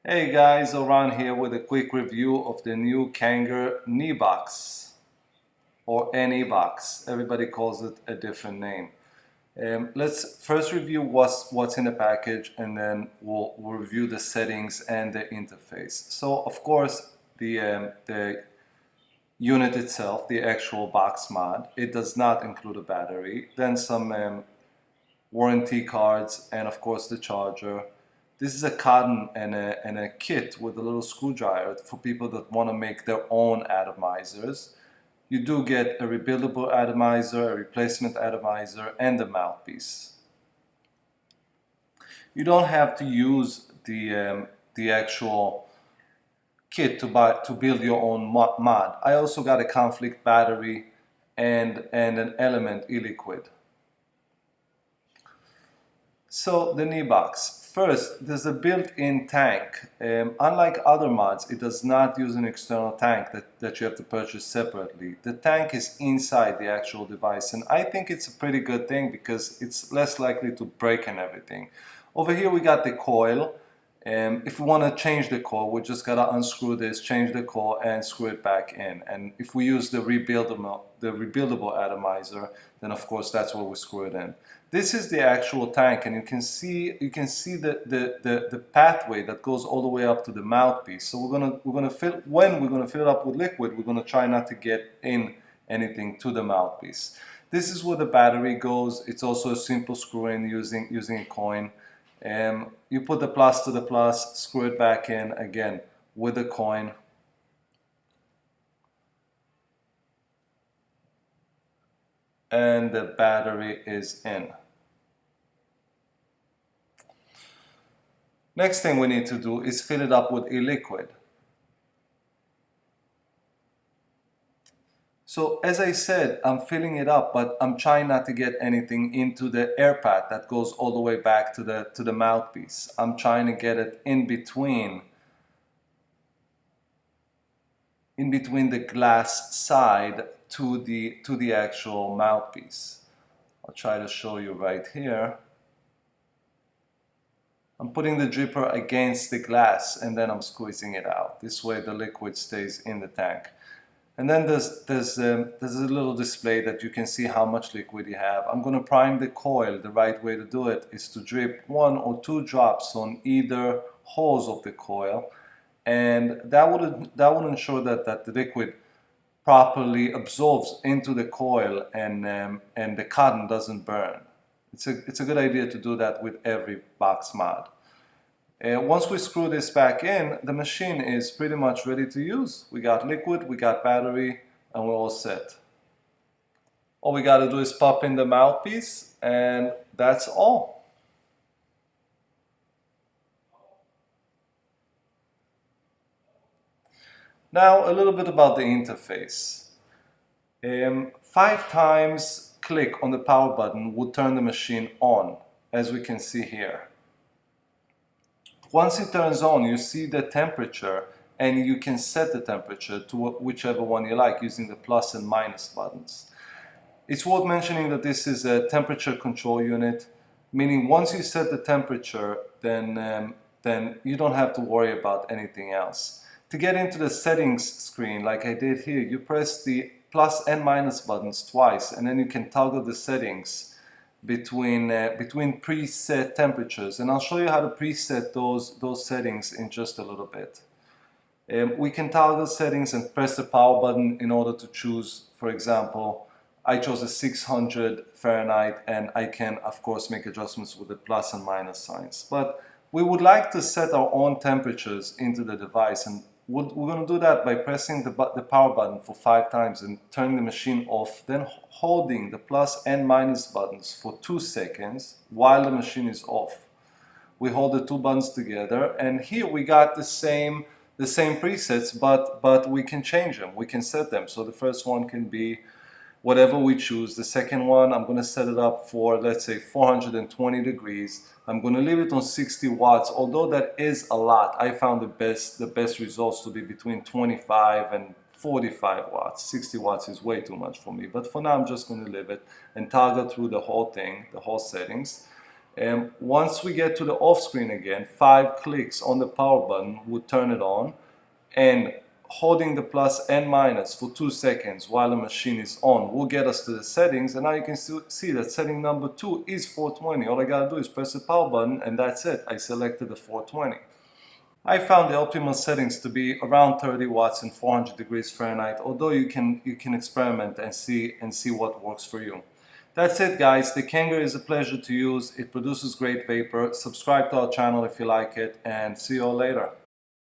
Hey guys, Oran here with a quick review of the new Kanger NEBOX or NEBOX. Everybody calls it a different name. Let's first review what's in the package, and then we'll review the settings and the interface. So of course the unit itself, the actual box mod, it does not include a battery. Then some warranty cards, and of course the charger. This is a cotton and a kit with a little screwdriver for people that want to make their own atomizers. You do get a rebuildable atomizer, a replacement atomizer, and a mouthpiece. You don't have to use the actual kit to build your own mod. I also got a conflict battery and an element e-liquid. So the NEBOX. First, there's a built-in tank. Unlike other mods, it does not use an external tank that you have to purchase separately. The tank is inside the actual device, and I think it's a pretty good thing because it's less likely to break and everything. Over here we got the coil. If we want to change the coil, we just gotta unscrew this, change the coil, and screw it back in. And if we use the rebuildable atomizer, then of course that's where we screw it in. This is the actual tank, and you can see the pathway that goes all the way up to the mouthpiece. So we're gonna fill it up with liquid. We're gonna try not to get in anything to the mouthpiece. This is where the battery goes. It's also a simple screw in using a coin. You put the plus to the plus, screw it back in again with a coin. And the battery is in. Next thing we need to do is fill it up with e-liquid. So as I said, I'm filling it up, but I'm trying not to get anything into the air path that goes all the way back to the mouthpiece. I'm trying to get it in between the glass side to the actual mouthpiece. I'll try to show you right here. I'm putting the dripper against the glass and then I'm squeezing it out. This way the liquid stays in the tank. And then there's a little display that you can see how much liquid you have. I'm going to prime the coil. The right way to do it is to drip 1 or 2 drops on either holes of the coil, and that would ensure that the liquid properly absorbs into the coil and the cotton doesn't burn. It's a good idea to do that with every box mod. Once we screw this back in, the machine is pretty much ready to use. We got liquid, we got battery, and we're all set. All we got to do is pop in the mouthpiece, and that's all. Now a little bit about the interface. 5 times click on the power button would turn the machine on, as we can see here. Once it turns on, you see the temperature, and you can set the temperature to whichever one you like using the plus and minus buttons. It's worth mentioning that this is a temperature control unit, meaning once you set the temperature, then you don't have to worry about anything else. To get into the settings screen, like I did here, you press the plus and minus buttons twice, and then you can toggle the settings between preset temperatures, and I'll show you how to preset those settings in just a little bit. We can toggle settings and press the power button in order to choose. For example, I chose a 600 Fahrenheit, and I can of course make adjustments with the plus and minus signs, but we would like to set our own temperatures into the device, and we're going to do that by pressing the power button for 5 times and turning the machine off, then holding the plus and minus buttons for 2 seconds while the machine is off. We hold the 2 buttons together, and here we got the same presets, but we can change them, we can set them. So the first one can be whatever we choose. The second one, I'm going to set it up for, let's say, 420 degrees. I'm going to leave it on 60 watts, although that is a lot. I found the best results to be between 25 and 45 watts. 60 watts is way too much for me, but for now I'm just going to leave it and toggle through the whole thing, the whole settings. And once we get to the off screen again, 5 clicks on the power button will turn it on, and holding the plus and minus for 2 seconds while the machine is on will get us to the settings. And now you can see that setting number 2 is 420. All I gotta do is press the power button and that's it. I selected the 420. I found the optimal settings to be around 30 watts and 400 degrees Fahrenheit, although you can experiment and see what works for you. That's it, guys. The Kanger is a pleasure to use. It produces great vapor. Subscribe to our channel if you like it, and see you all later.